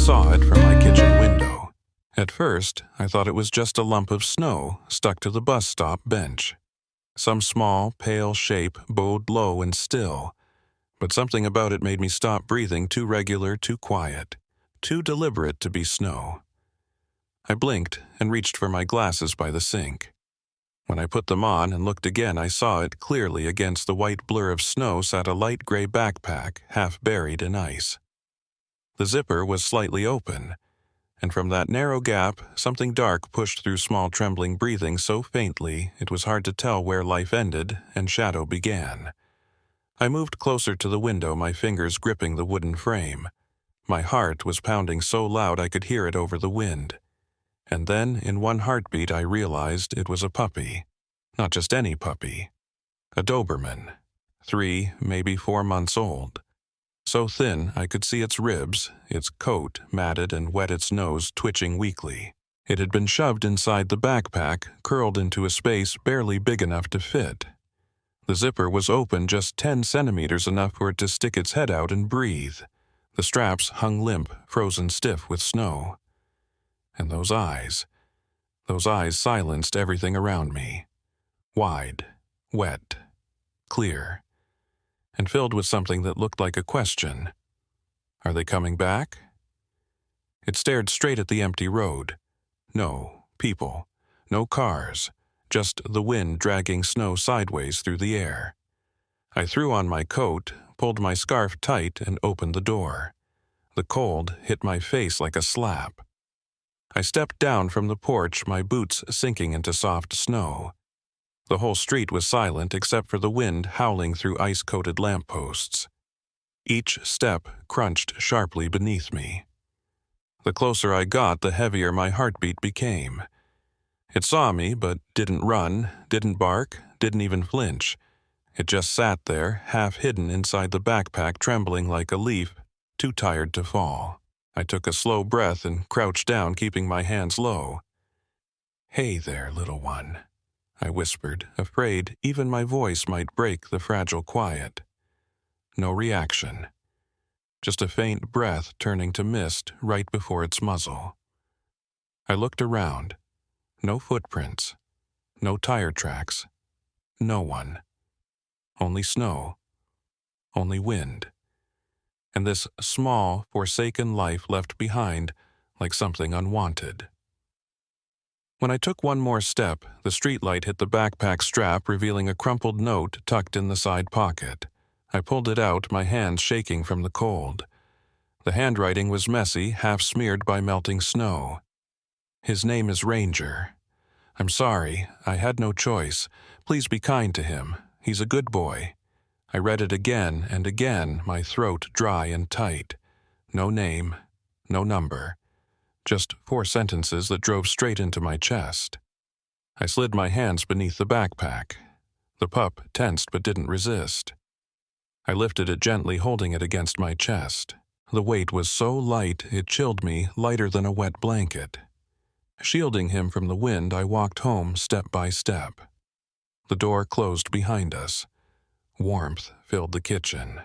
saw it from my kitchen window. At first, I thought it was just a lump of snow stuck to the bus stop bench. Some small, pale shape bowed low and still, but something about it made me stop breathing, too regular, too quiet, too deliberate to be snow. I blinked and reached for my glasses by the sink. When I put them on and looked again, I saw it clearly. Against the white blur of snow sat a light gray backpack, half buried in ice. The zipper was slightly open, and from that narrow gap, something dark pushed through small trembling breathing so faintly it was hard to tell where life ended and shadow began. I moved closer to the window, my fingers gripping the wooden frame. My heart was pounding so loud I could hear it over the wind. And then, in one heartbeat, I realized it was a puppy. Not just any puppy. A Doberman. 3, maybe 4 months old. So thin I could see its ribs, its coat matted and wet, its nose twitching weakly. It had been shoved inside the backpack, curled into a space barely big enough to fit. The zipper was open just 10 centimeters, enough for it to stick its head out and breathe. The straps hung limp, frozen stiff with snow. And those eyes silenced everything around me. Wide, wet, clear, and filled with something that looked like a question. Are they coming back? It stared straight at the empty road. No people, no cars, just the wind dragging snow sideways through the air. I threw on my coat, pulled my scarf tight, and opened the door. The cold hit my face like a slap. I stepped down from the porch, my boots sinking into soft snow. The whole street was silent except for the wind howling through ice-coated lampposts. Each step crunched sharply beneath me. The closer I got, the heavier my heartbeat became. It saw me, but didn't run, didn't bark, didn't even flinch. It just sat there, half hidden inside the backpack, trembling like a leaf, too tired to fall. I took a slow breath and crouched down, keeping my hands low. "Hey there, little one," I whispered, afraid even my voice might break the fragile quiet. No reaction. Just a faint breath turning to mist right before its muzzle. I looked around. No footprints. No tire tracks. No one. Only snow. Only wind. And this small, forsaken life left behind like something unwanted. When I took one more step, the streetlight hit the backpack strap, revealing a crumpled note tucked in the side pocket. I pulled it out, my hands shaking from the cold. The handwriting was messy, half smeared by melting snow. "His name is Ranger. I'm sorry, I had no choice. Please be kind to him. He's a good boy." I read it again and again, my throat dry and tight. No name, no number. Just 4 sentences that drove straight into my chest. I slid my hands beneath the backpack. The pup tensed but didn't resist. I lifted it gently, holding it against my chest. The weight was so light it chilled me, lighter than a wet blanket. Shielding him from the wind, I walked home step by step. The door closed behind us. Warmth filled the kitchen.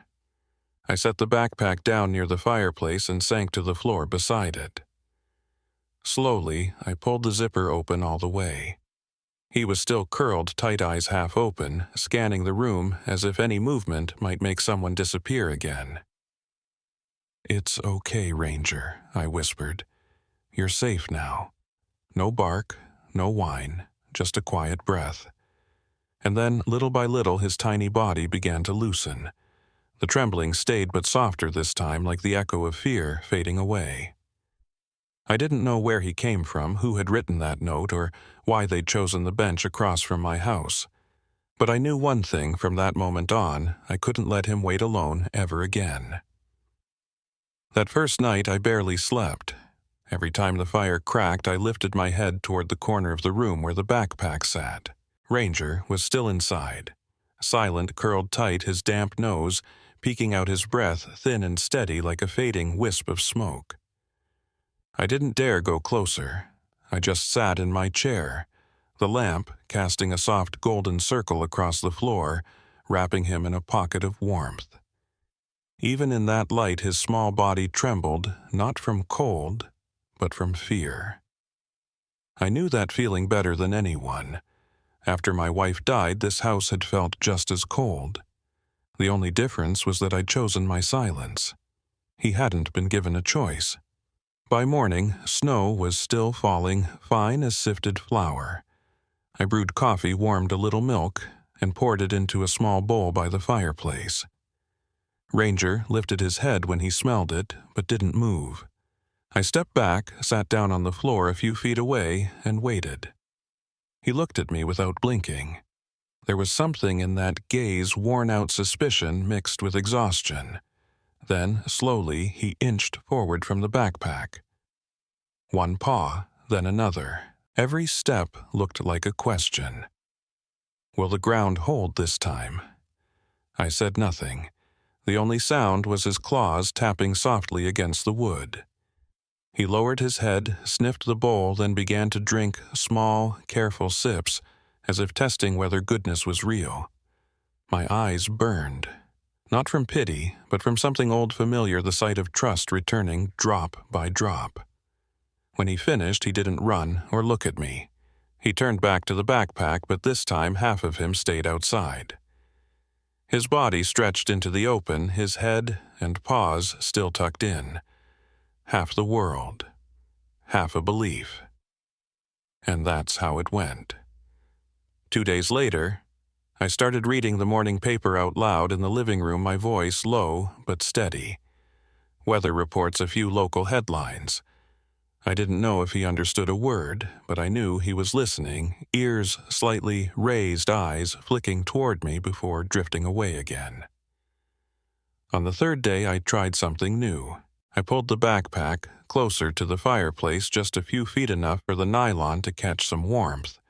I set the backpack down near the fireplace and sank to the floor beside it. Slowly, I pulled the zipper open all the way. He was still curled tight, eyes half open, scanning the room as if any movement might make someone disappear again. "It's okay, Ranger," I whispered. "You're safe now. No bark, no whine, just a quiet breath." And then, little by little, his tiny body began to loosen. The trembling stayed, but softer this time, like the echo of fear fading away. I didn't know where he came from, who had written that note, or why they'd chosen the bench across from my house. But I knew one thing: from that moment on, I couldn't let him wait alone ever again. That first night, I barely slept. Every time the fire cracked, I lifted my head toward the corner of the room where the backpack sat. Ranger was still inside, silent, curled tight, his damp nose peeking out, his breath thin and steady like a fading wisp of smoke. I didn't dare go closer. I just sat in my chair, the lamp casting a soft golden circle across the floor, wrapping him in a pocket of warmth. Even in that light, his small body trembled, not from cold, but from fear. I knew that feeling better than anyone. After my wife died, this house had felt just as cold. The only difference was that I'd chosen my silence. He hadn't been given a choice. By morning, snow was still falling, fine as sifted flour. I brewed coffee, warmed a little milk, and poured it into a small bowl by the fireplace. Ranger lifted his head when he smelled it, but didn't move. I stepped back, sat down on the floor a few feet away, and waited. He looked at me without blinking. There was something in that gaze, worn-out suspicion mixed with exhaustion. Then, slowly, he inched forward from the backpack. One paw, then another. Every step looked like a question. Will the ground hold this time? I said nothing. The only sound was his claws tapping softly against the wood. He lowered his head, sniffed the bowl, then began to drink small, careful sips, as if testing whether goodness was real. My eyes burned. Not from pity, but from something old familiar, the sight of trust returning drop by drop. When he finished, he didn't run or look at me. He turned back to the backpack, but this time half of him stayed outside. His body stretched into the open, his head and paws still tucked in. Half the world, half a belief. And that's how it went. 2 days later, I started reading the morning paper out loud in the living room, my voice low but steady. Weather reports, a few local headlines. I didn't know if he understood a word, but I knew he was listening, ears slightly raised, eyes flicking toward me before drifting away again. On the third day, I tried something new. I pulled the backpack closer to the fireplace, just a few feet enough for the nylon to catch some warmth.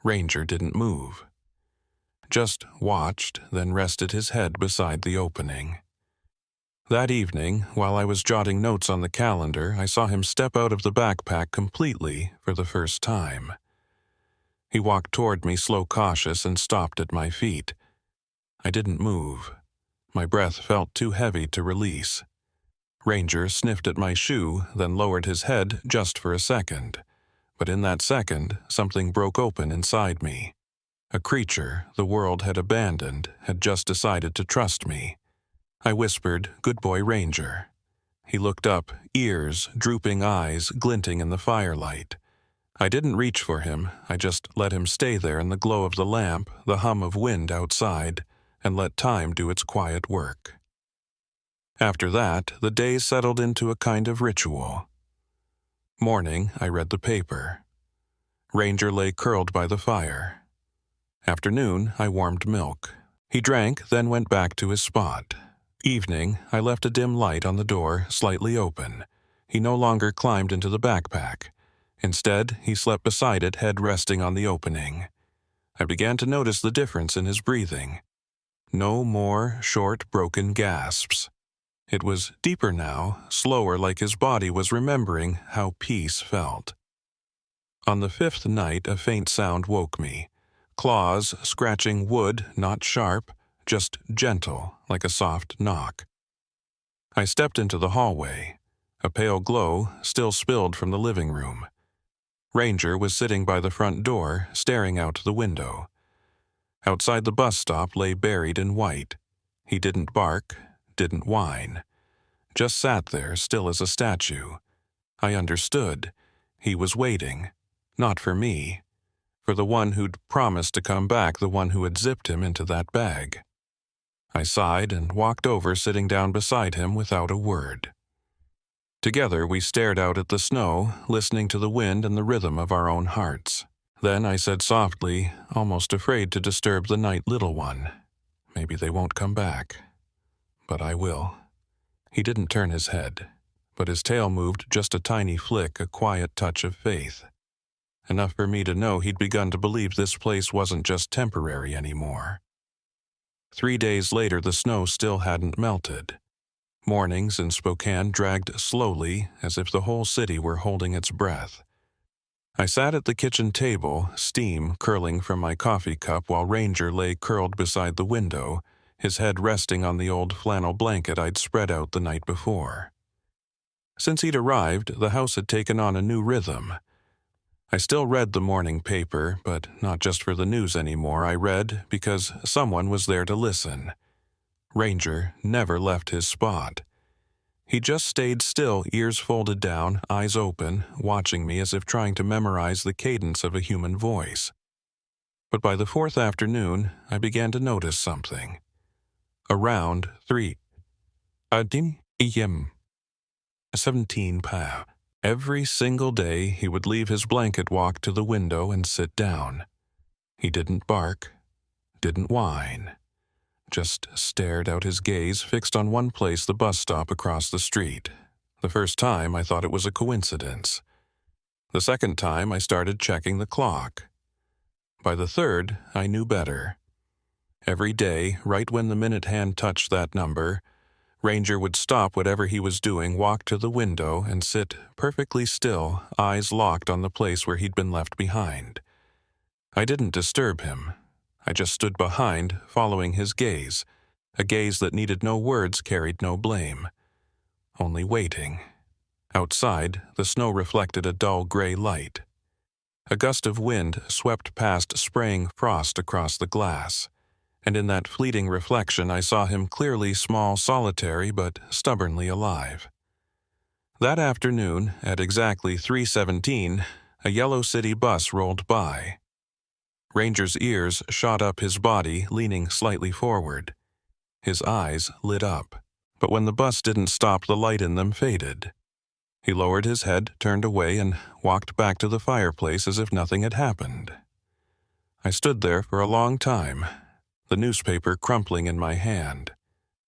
Ranger didn't move. Just watched, then rested his head beside the opening. That evening, while I was jotting notes on the calendar, I saw him step out of the backpack completely for the first time. He walked toward me, slow, cautious, and stopped at my feet. I didn't move. My breath felt too heavy to release. Ranger sniffed at my shoe, then lowered his head just for a second. But in that second, something broke open inside me. A creature the world had abandoned had just decided to trust me. I whispered, "Good boy, Ranger." He looked up, ears, drooping eyes glinting in the firelight. I didn't reach for him. I just let him stay there in the glow of the lamp, the hum of wind outside, and let time do its quiet work. After that, the days settled into a kind of ritual. Morning, I read the paper. Ranger lay curled by the fire. Afternoon, I warmed milk. He drank, then went back to his spot. Evening, I left a dim light on the door, slightly open. He no longer climbed into the backpack. Instead, he slept beside it, head resting on the opening. I began to notice the difference in his breathing. No more short, broken gasps. It was deeper now, slower, like his body was remembering how peace felt. On the 5th night, a faint sound woke me. Claws scratching wood, not sharp, just gentle, like a soft knock. I stepped into the hallway. A pale glow still spilled from the living room. Ranger was sitting by the front door, staring out the window. Outside the bus stop lay buried in white. He didn't bark, didn't whine. Just sat there, still as a statue. I understood. He was waiting. Not for me. For the one who'd promised to come back, the one who had zipped him into that bag. I sighed and walked over, sitting down beside him without a word. Together we stared out at the snow, listening to the wind and the rhythm of our own hearts. Then I said softly, almost afraid to disturb the night little one, "Maybe they won't come back. But I will." He didn't turn his head, but his tail moved just a tiny flick, a quiet touch of faith. Enough for me to know he'd begun to believe this place wasn't just temporary anymore. 3 days later, the snow still hadn't melted. Mornings in Spokane dragged slowly, as if the whole city were holding its breath. I sat at the kitchen table, steam curling from my coffee cup, while Ranger lay curled beside the window, his head resting on the old flannel blanket I'd spread out the night before. Since he'd arrived, the house had taken on a new rhythm. I still read the morning paper, but not just for the news anymore. I read because someone was there to listen. Ranger never left his spot. He just stayed still, ears folded down, eyes open, watching me as if trying to memorize the cadence of a human voice. But by the fourth afternoon, I began to notice something. Around 3 a.m. 17 pa. Every single day he would leave his blanket walk to the window and sit down. He didn't bark, didn't whine, just stared out, his gaze fixed on one place, the bus stop across the street. The first time I thought it was a coincidence. The second time I started checking the clock. By the third, I knew better. Every day, right when the minute hand touched that number, Ranger would stop whatever he was doing, walk to the window, and sit perfectly still, eyes locked on the place where he'd been left behind. I didn't disturb him. I just stood behind, following his gaze, a gaze that needed no words, carried no blame. Only waiting. Outside, the snow reflected a dull gray light. A gust of wind swept past, spraying frost across the glass. And in that fleeting reflection I saw him clearly small, solitary, but stubbornly alive. That afternoon, at exactly 3:17, a yellow city bus rolled by. Ranger's ears shot up his body, leaning slightly forward. His eyes lit up, but when the bus didn't stop, the light in them faded. He lowered his head, turned away, and walked back to the fireplace as if nothing had happened. I stood there for a long time, the newspaper crumpling in my hand.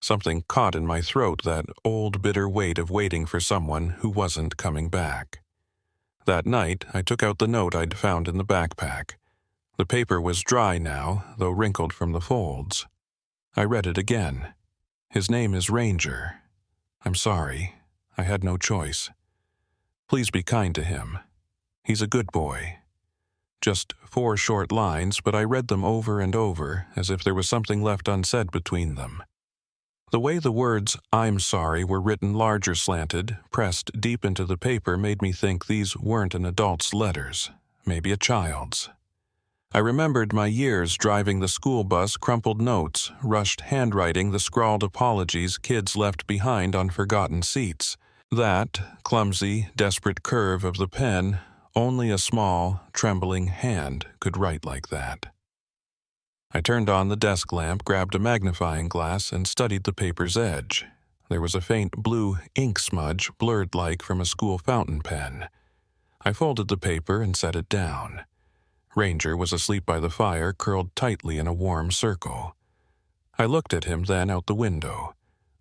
Something caught in my throat, that old bitter weight of waiting for someone who wasn't coming back. That night, I took out the note I'd found in the backpack. The paper was dry now, though wrinkled from the folds. I read it again. His name is Ranger. I'm sorry. I had no choice. Please be kind to him. He's a good boy. Just 4 short lines, but I read them over and over, as if there was something left unsaid between them. The way the words, "I'm sorry," were written larger slanted, pressed deep into the paper, made me think these weren't an adult's letters, maybe a child's. I remembered my years driving the school bus, crumpled notes, rushed handwriting, the scrawled apologies kids left behind on forgotten seats. That clumsy, desperate curve of the pen, only a small, trembling hand could write like that. I turned on the desk lamp, grabbed a magnifying glass, and studied the paper's edge. There was a faint blue ink smudge, blurred like from a school fountain pen. I folded the paper and set it down. Ranger was asleep by the fire, curled tightly in a warm circle. I looked at him then out the window.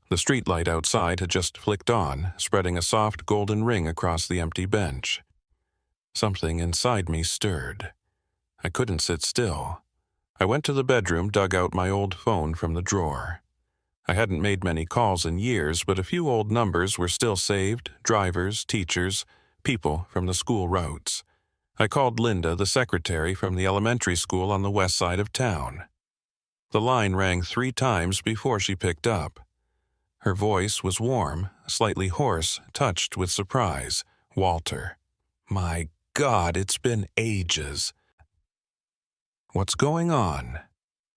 The streetlight outside had just flicked on, spreading a soft golden ring across the empty bench. Something inside me stirred. I couldn't sit still. I went to the bedroom, dug out my old phone from the drawer. I hadn't made many calls in years, but a few old numbers were still saved, drivers, teachers, people from the school routes. I called Linda, the secretary from the elementary school on the west side of town. The line rang 3 times before she picked up. Her voice was warm, slightly hoarse, touched with surprise. "Walter. My God, it's been ages." "What's going on?"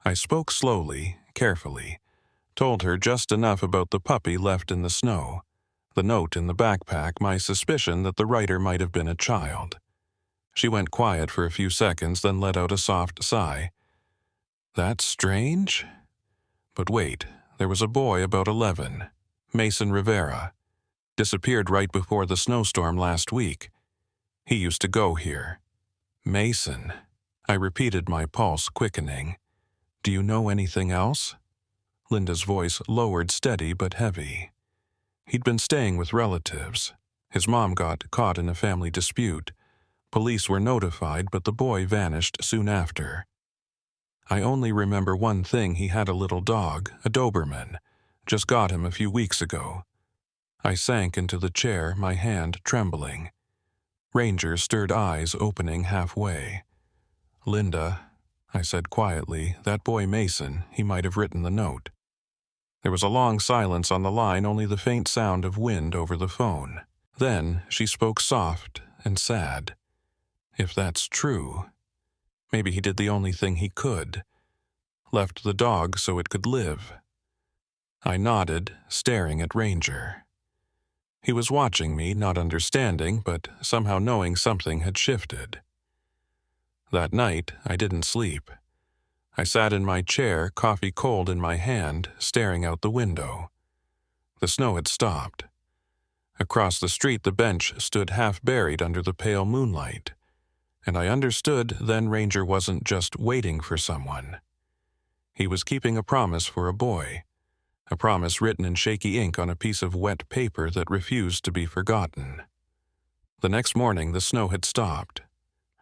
I spoke slowly, carefully, told her just enough about the puppy left in the snow, the note in the backpack, my suspicion that the writer might have been a child. She went quiet for a few seconds, then let out a soft sigh. "That's strange. But wait, there was a boy about 11, Mason Rivera. Disappeared right before the snowstorm last week. He used to go here." "Mason." I repeated, my pulse quickening. "Do you know anything else?" Linda's voice lowered, steady but heavy. "He'd been staying with relatives. His mom got caught in a family dispute. Police were notified, but the boy vanished soon after. I only remember one thing: he had a little dog, a Doberman. Just got him a few weeks ago." I sank into the chair, my hand trembling. Ranger's stirred eyes opening halfway. "Linda," I said quietly, "that boy Mason, he might have written the note." There was a long silence on the line, only the faint sound of wind over the phone. Then she spoke soft and sad. If that's true, maybe he did the only thing he could. Left the dog so it could live. I nodded, staring at Ranger. He was watching me, not understanding, but somehow knowing something had shifted. That night, I didn't sleep. I sat in my chair, coffee cold in my hand, staring out the window. The snow had stopped. Across the street, the bench stood half buried under the pale moonlight, and I understood then Ranger wasn't just waiting for someone. He was keeping a promise for a boy, a promise written in shaky ink on a piece of wet paper that refused to be forgotten. The next morning, the snow had stopped.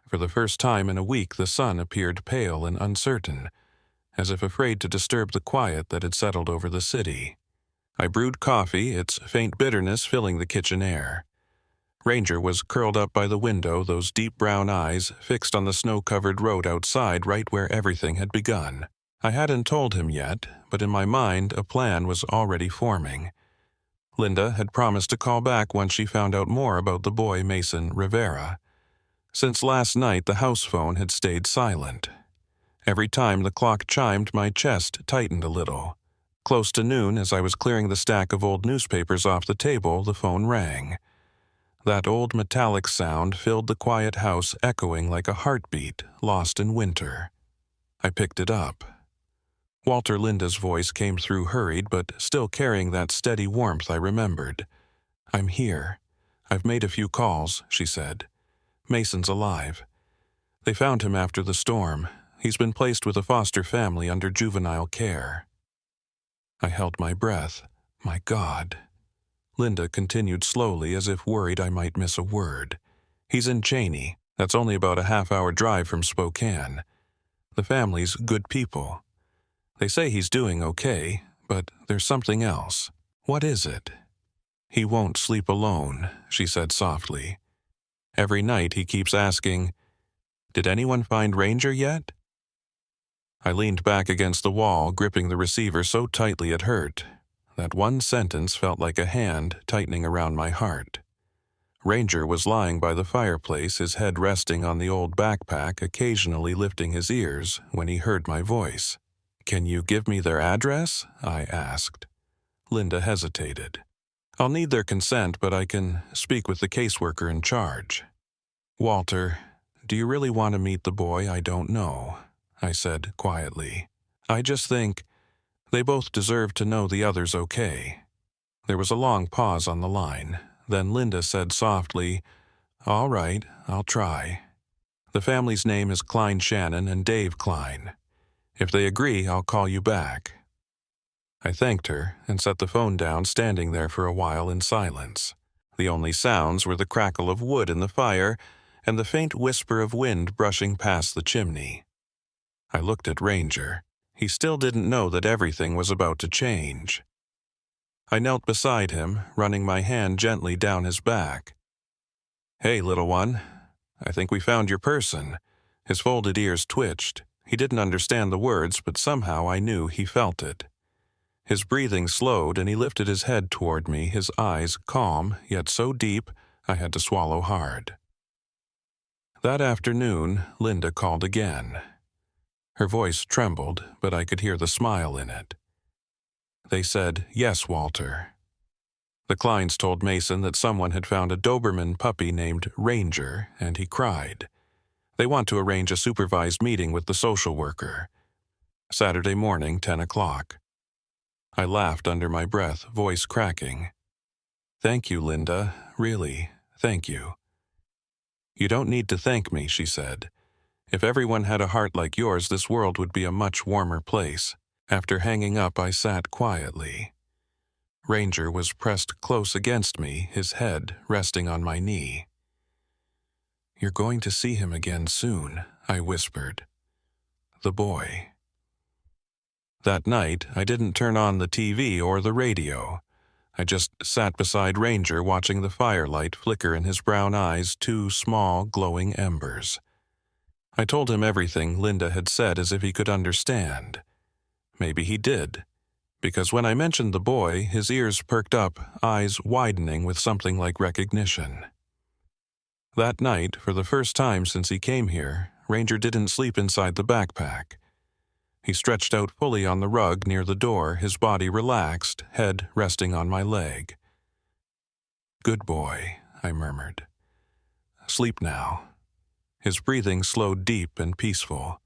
For the first time in a week, the sun appeared pale and uncertain, as if afraid to disturb the quiet that had settled over the city. I brewed coffee, its faint bitterness filling the kitchen air. Ranger was curled up by the window, those deep brown eyes fixed on the snow-covered road outside right where everything had begun. I hadn't told him yet, but in my mind a plan was already forming. Linda had promised to call back once she found out more about the boy Mason Rivera. Since last night, the house phone had stayed silent. Every time the clock chimed, my chest tightened a little. Close to noon, as I was clearing the stack of old newspapers off the table, the phone rang. That old metallic sound filled the quiet house, echoing like a heartbeat lost in winter. I picked it up. Walter Linda's voice came through hurried, but still carrying that steady warmth I remembered. "I'm here. I've made a few calls," she said. "Mason's alive. They found him after the storm. He's been placed with a foster family under juvenile care." I held my breath. My God. Linda continued slowly, as if worried I might miss a word. "He's in Cheney. That's only about a half-hour drive from Spokane. The family's good people. They say he's doing okay, but there's something else." "What is it?" "He won't sleep alone," she said softly. "Every night he keeps asking, 'Did anyone find Ranger yet?'" I leaned back against the wall, gripping the receiver so tightly it hurt. That one sentence felt like a hand tightening around my heart. Ranger was lying by the fireplace, his head resting on the old backpack, occasionally lifting his ears when he heard my voice. "Can you give me their address?" I asked. Linda hesitated. "I'll need their consent, but I can speak with the caseworker in charge." "Walter, do you really want to meet the boy I don't know?" I said quietly. "I just think they both deserve to know the other's okay." There was a long pause on the line. Then Linda said softly, "All right, I'll try. The family's name is Klein Shannon and Dave Klein. If they agree, I'll call you back." I thanked her and set the phone down, standing there for a while in silence. The only sounds were the crackle of wood in the fire and the faint whisper of wind brushing past the chimney. I looked at Ranger. He still didn't know that everything was about to change. I knelt beside him, running my hand gently down his back. "Hey, little one, I think we found your person." His folded ears twitched. He didn't understand the words, but somehow I knew he felt it. His breathing slowed, and he lifted his head toward me, his eyes calm, yet so deep I had to swallow hard. That afternoon, Linda called again. Her voice trembled, but I could hear the smile in it. They said, "Yes, Walter." The Kleins told Mason that someone had found a Doberman puppy named Ranger, and he cried. They want to arrange a supervised meeting with the social worker. Saturday morning, 10 o'clock. I laughed under my breath, voice cracking. "Thank you, Linda. Really, thank you." "You don't need to thank me," she said. "If everyone had a heart like yours, this world would be a much warmer place." After hanging up, I sat quietly. Ranger was pressed close against me, his head resting on my knee. "You're going to see him again soon," I whispered. "The boy." That night, I didn't turn on the TV or the radio. I just sat beside Ranger, watching the firelight flicker in his brown eyes, two small, glowing embers. I told him everything Linda had said as if he could understand. Maybe he did, because when I mentioned the boy, his ears perked up, eyes widening with something like recognition. That night, for the first time since he came here, Ranger didn't sleep inside the backpack. He stretched out fully on the rug near the door, his body relaxed, head resting on my leg. "Good boy," I murmured. "Sleep now." His breathing slowed deep and peaceful.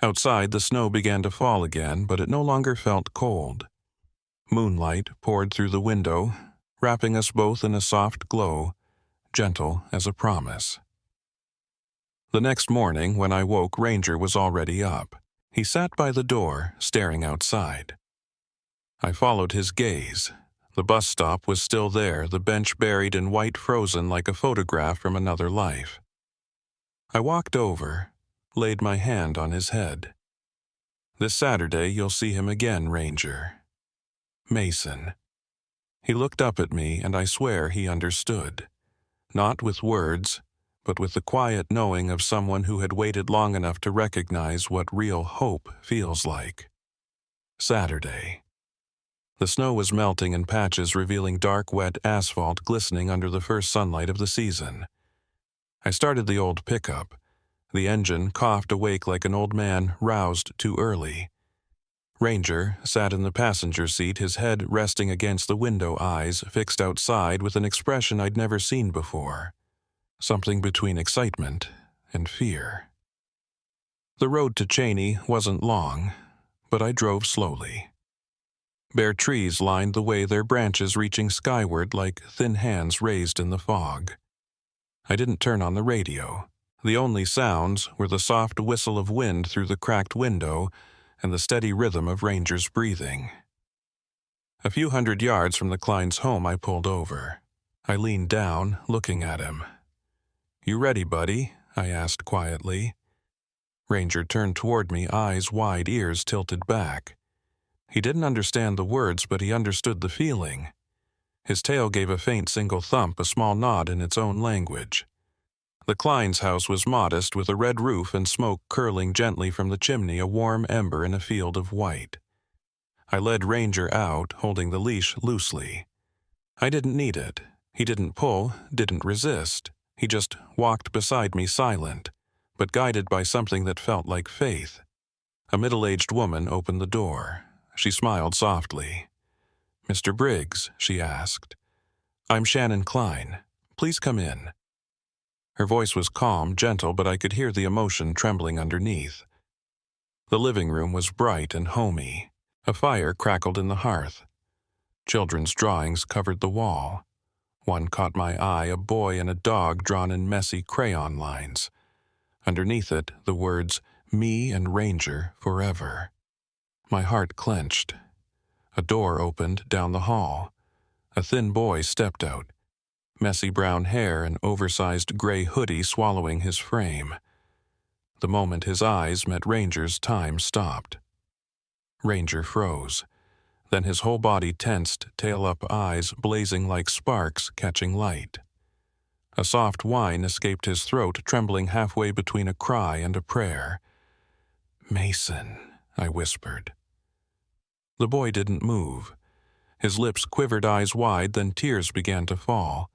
Outside, the snow began to fall again, but it no longer felt cold. Moonlight poured through the window, wrapping us both in a soft glow, gentle as a promise. The next morning, when I woke, Ranger was already up. He sat by the door, staring outside. I followed his gaze. The bus stop was still there, the bench buried in white frozen like a photograph from another life. I walked over, laid my hand on his head. "This Saturday you'll see him again, Ranger. Mason." He looked up at me, and I swear he understood. Not with words, but with the quiet knowing of someone who had waited long enough to recognize what real hope feels like. Saturday. The snow was melting in patches, revealing dark, wet asphalt glistening under the first sunlight of the season. I started the old pickup. The engine coughed awake like an old man roused too early. Ranger sat in the passenger seat, his head resting against the window, eyes fixed outside with an expression I'd never seen before. Something between excitement and fear. The road to Cheney wasn't long, but I drove slowly. Bare trees lined the way, their branches reaching skyward like thin hands raised in the fog. I didn't turn on the radio. The only sounds were the soft whistle of wind through the cracked window and the steady rhythm of Ranger's breathing. A few hundred yards from the Klein's home, I pulled over. I leaned down, looking at him. "You ready, buddy?" I asked quietly. Ranger turned toward me, eyes wide, ears tilted back. He didn't understand the words, but he understood the feeling. His tail gave a faint single thump, a small nod in its own language. The Klein's house was modest, with a red roof and smoke curling gently from the chimney, a warm ember in a field of white. I led Ranger out, holding the leash loosely. I didn't need it. He didn't pull, didn't resist. He just walked beside me, silent, but guided by something that felt like faith. A middle-aged woman opened the door. She smiled softly. "Mr. Briggs," she asked. "I'm Shannon Klein. Please come in." Her voice was calm, gentle, but I could hear the emotion trembling underneath. The living room was bright and homey. A fire crackled in the hearth. Children's drawings covered the wall. One caught my eye, a boy and a dog drawn in messy crayon lines. Underneath it, the words, "Me and Ranger forever." My heart clenched. A door opened down the hall. A thin boy stepped out, messy brown hair and oversized gray hoodie swallowing his frame. The moment his eyes met Ranger's, time stopped. Ranger froze. Then his whole body tensed, tail up, eyes blazing like sparks catching light. A soft whine escaped his throat, trembling halfway between a cry and a prayer. "Mason," I whispered. The boy didn't move. His lips quivered, eyes wide, then tears began to fall.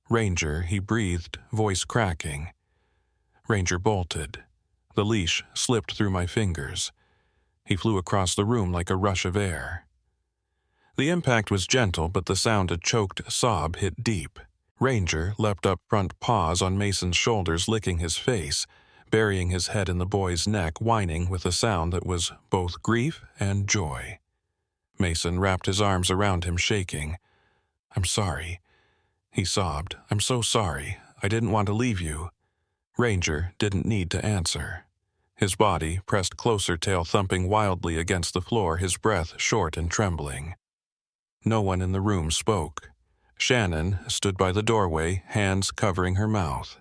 "Ranger," he breathed, voice cracking. Ranger bolted. The leash slipped through my fingers. He flew across the room like a rush of air. The impact was gentle, but the sound a choked sob hit deep. Ranger leapt up, front paws on Mason's shoulders, licking his face, burying his head in the boy's neck, whining with a sound that was both grief and joy. Mason wrapped his arms around him, shaking. "I'm sorry," he sobbed. "I'm so sorry. I didn't want to leave you." Ranger didn't need to answer. His body pressed closer, tail thumping wildly against the floor, his breath short and trembling. No one in the room spoke. Shannon stood by the doorway, hands covering her mouth.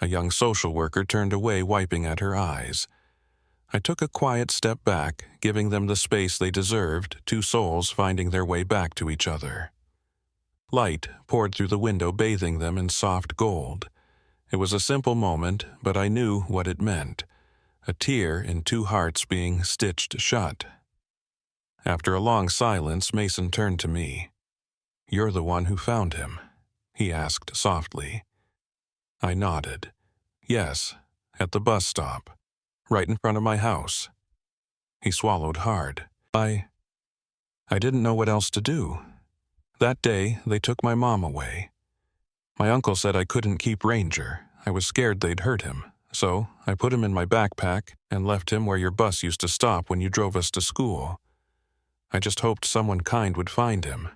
A young social worker turned away, wiping at her eyes. I took a quiet step back, giving them the space they deserved, two souls finding their way back to each other. Light poured through the window, bathing them in soft gold. It was a simple moment, but I knew what it meant. A tear in two hearts being stitched shut. After a long silence, Mason turned to me. "You're the one who found him?" he asked softly. I nodded. "Yes, at the bus stop, right in front of my house." He swallowed hard. I didn't know what else to do. That day, they took my mom away. My uncle said I couldn't keep Ranger. I was scared they'd hurt him. So I put him in my backpack and left him where your bus used to stop when you drove us to school. I just hoped someone kind would find him.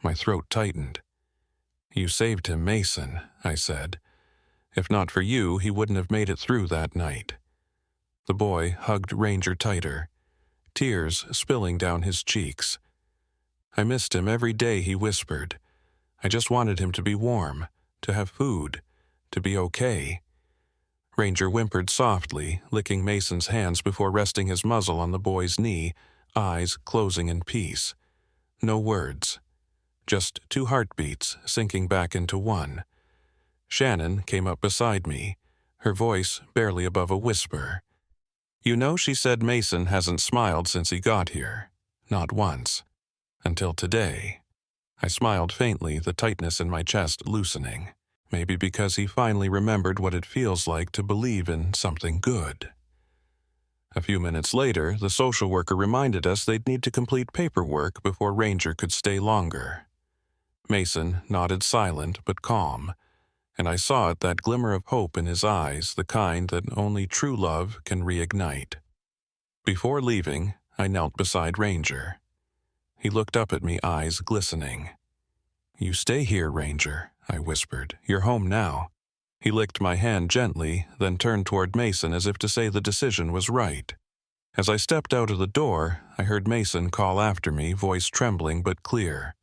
My throat tightened. "You saved him, Mason," I said. "If not for you, he wouldn't have made it through that night." The boy hugged Ranger tighter, tears spilling down his cheeks. "I missed him every day," he whispered. "I just wanted him to be warm, to have food, to be okay." Ranger whimpered softly, licking Mason's hands before resting his muzzle on the boy's knee, eyes closing in peace. No words. Just two heartbeats sinking back into one. Shannon came up beside me, her voice barely above a whisper. "You know, she said Mason hasn't smiled since he got here. Not once. Until today." I smiled faintly, the tightness in my chest loosening. Maybe because he finally remembered what it feels like to believe in something good. A few minutes later, the social worker reminded us they'd need to complete paperwork before Ranger could stay longer. Mason nodded silent but calm, and I saw it, that glimmer of hope in his eyes, the kind that only true love can reignite. Before leaving, I knelt beside Ranger. He looked up at me, eyes glistening. "You stay here, Ranger," I whispered. "You're home now." He licked my hand gently, then turned toward Mason as if to say the decision was right. As I stepped out of the door, I heard Mason call after me, voice trembling but clear.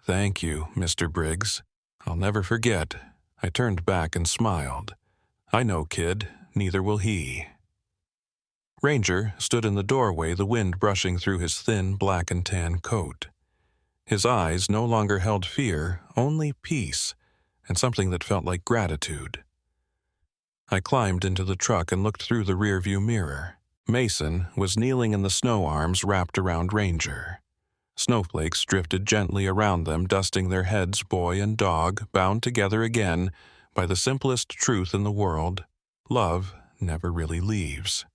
"Thank you, Mr. Briggs. I'll never forget." I turned back and smiled. "I know, kid. Neither will he." Ranger stood in the doorway, the wind brushing through his thin black and tan coat. His eyes no longer held fear, only peace, and something that felt like gratitude. I climbed into the truck and looked through the rearview mirror. Mason was kneeling in the snow, arms wrapped around Ranger. Snowflakes drifted gently around them, dusting their heads, boy and dog, bound together again by the simplest truth in the world: love never really leaves.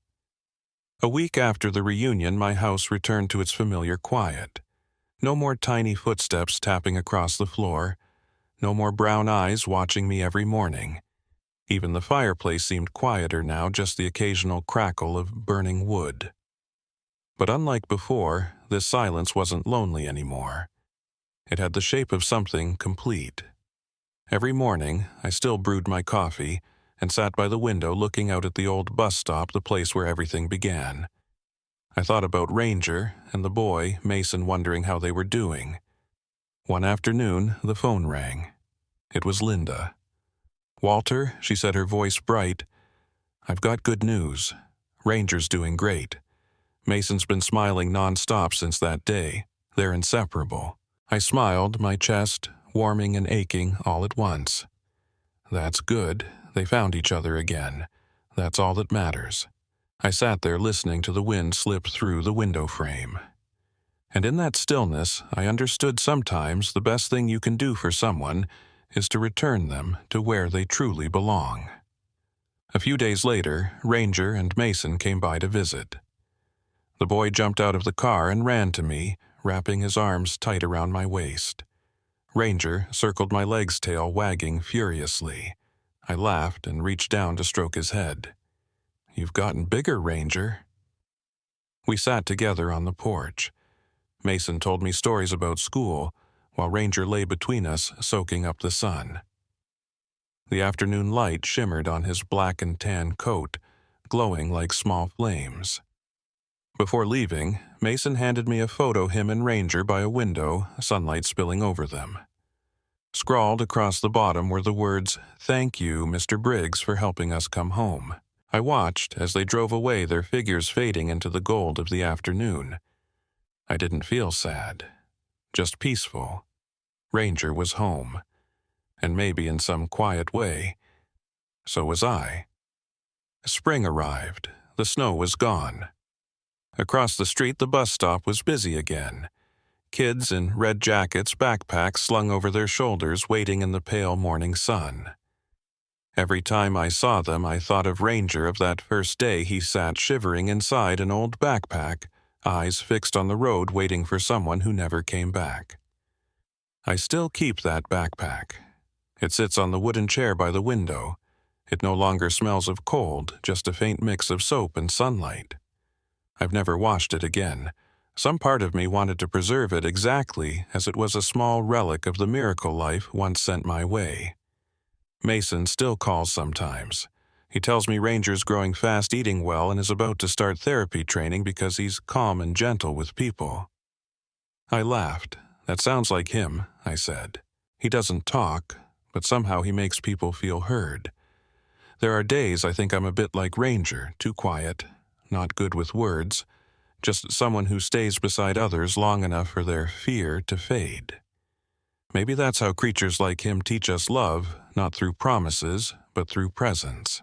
A week after the reunion, my house returned to its familiar quiet. No more tiny footsteps tapping across the floor. No more brown eyes watching me every morning. Even the fireplace seemed quieter now, just the occasional crackle of burning wood. But unlike before, this silence wasn't lonely anymore. It had the shape of something complete. Every morning, I still brewed my coffee and sat by the window looking out at the old bus stop, the place where everything began. I thought about Ranger and the boy, Mason, wondering how they were doing. One afternoon, the phone rang. It was Linda. "Walter," she said, her voice bright, "I've got good news. Ranger's doing great. Mason's been smiling nonstop since that day. They're inseparable." I smiled, my chest warming and aching all at once. "That's good. They found each other again. That's all that matters." I sat there listening to the wind slip through the window frame. And in that stillness, I understood sometimes the best thing you can do for someone is to return them to where they truly belong. A few days later, Ranger and Mason came by to visit. The boy jumped out of the car and ran to me, wrapping his arms tight around my waist. Ranger circled my leg's tail, wagging furiously. I laughed and reached down to stroke his head. "You've gotten bigger, Ranger." We sat together on the porch. Mason told me stories about school, while Ranger lay between us, soaking up the sun. The afternoon light shimmered on his black and tan coat, glowing like small flames. Before leaving, Mason handed me a photo, him and Ranger by a window, sunlight spilling over them. Scrawled across the bottom were the words, "Thank you, Mr. Briggs, for helping us come home." I watched as they drove away, their figures fading into the gold of the afternoon. I didn't feel sad, just peaceful. Ranger was home, and maybe in some quiet way, so was I. Spring arrived. The snow was gone. Across the street, the bus stop was busy again. Kids in red jackets, backpacks slung over their shoulders, waiting in the pale morning sun. Every time I saw them, I thought of Ranger of that first day he sat shivering inside an old backpack, eyes fixed on the road waiting for someone who never came back. I still keep that backpack. It sits on the wooden chair by the window. It no longer smells of cold, just a faint mix of soap and sunlight. I've never washed it again. Some part of me wanted to preserve it exactly as it was a small relic of the miracle life once sent my way. Mason still calls sometimes. He tells me Ranger's growing fast, eating well, and is about to start therapy training because he's calm and gentle with people. I laughed. That sounds like him, I said. He doesn't talk, but somehow he makes people feel heard. There are days I think I'm a bit like Ranger, too quiet, not good with words, just someone who stays beside others long enough for their fear to fade. Maybe that's how creatures like him teach us love, not through promises, but through presence.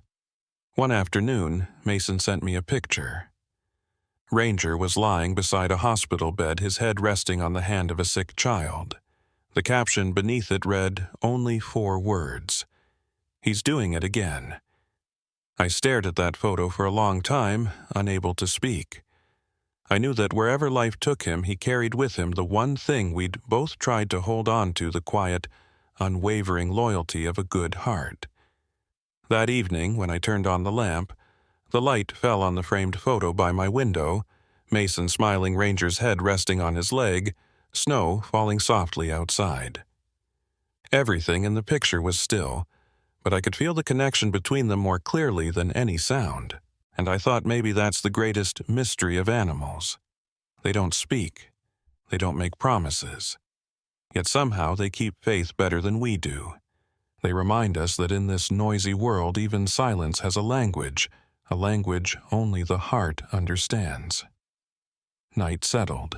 One afternoon, Mason sent me a picture. Ranger was lying beside a hospital bed, his head resting on the hand of a sick child. The caption beneath it read only 4 words. He's doing it again. I stared at that photo for a long time, unable to speak. I knew that wherever life took him, he carried with him the one thing we'd both tried to hold on to, the quiet, unwavering loyalty of a good heart. That evening, when I turned on the lamp, the light fell on the framed photo by my window, Mason smiling, Ranger's head resting on his leg, snow falling softly outside. Everything in the picture was still, but I could feel the connection between them more clearly than any sound, and I thought maybe that's the greatest mystery of animals. They don't speak. They don't make promises. Yet somehow they keep faith better than we do. They remind us that in this noisy world even silence has a language only the heart understands. Night settled.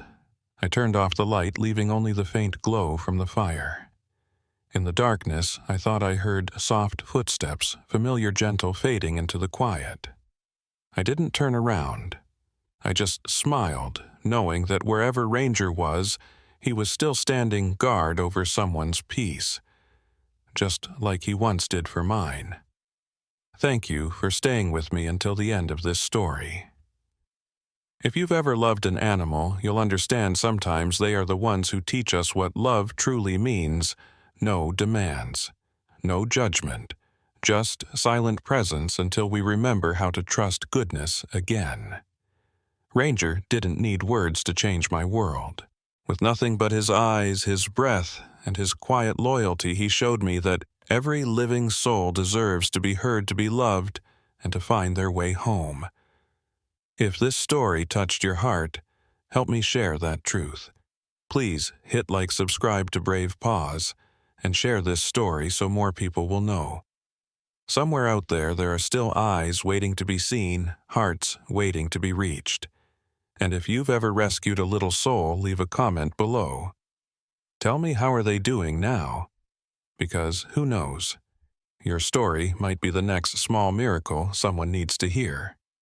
I turned off the light, leaving only the faint glow from the fire. In the darkness, I thought I heard soft footsteps, familiar, gentle, fading into the quiet. I didn't turn around. I just smiled, knowing that wherever Ranger was, he was still standing guard over someone's peace, just like he once did for mine. Thank you for staying with me until the end of this story. If you've ever loved an animal, you'll understand sometimes they are the ones who teach us what love truly means. No demands, no judgment, just silent presence until we remember how to trust goodness again. Ranger didn't need words to change my world. With nothing but his eyes, his breath, and his quiet loyalty, he showed me that every living soul deserves to be heard, to be loved, and to find their way home. If this story touched your heart, help me share that truth. Please hit like, subscribe to Brave Paws, and share this story so more people will know. Somewhere out there are still eyes waiting to be seen, hearts waiting to be reached. And if you've ever rescued a little soul, leave a comment below. Tell me, how are they doing now? Because who knows? Your story might be the next small miracle someone needs to hear.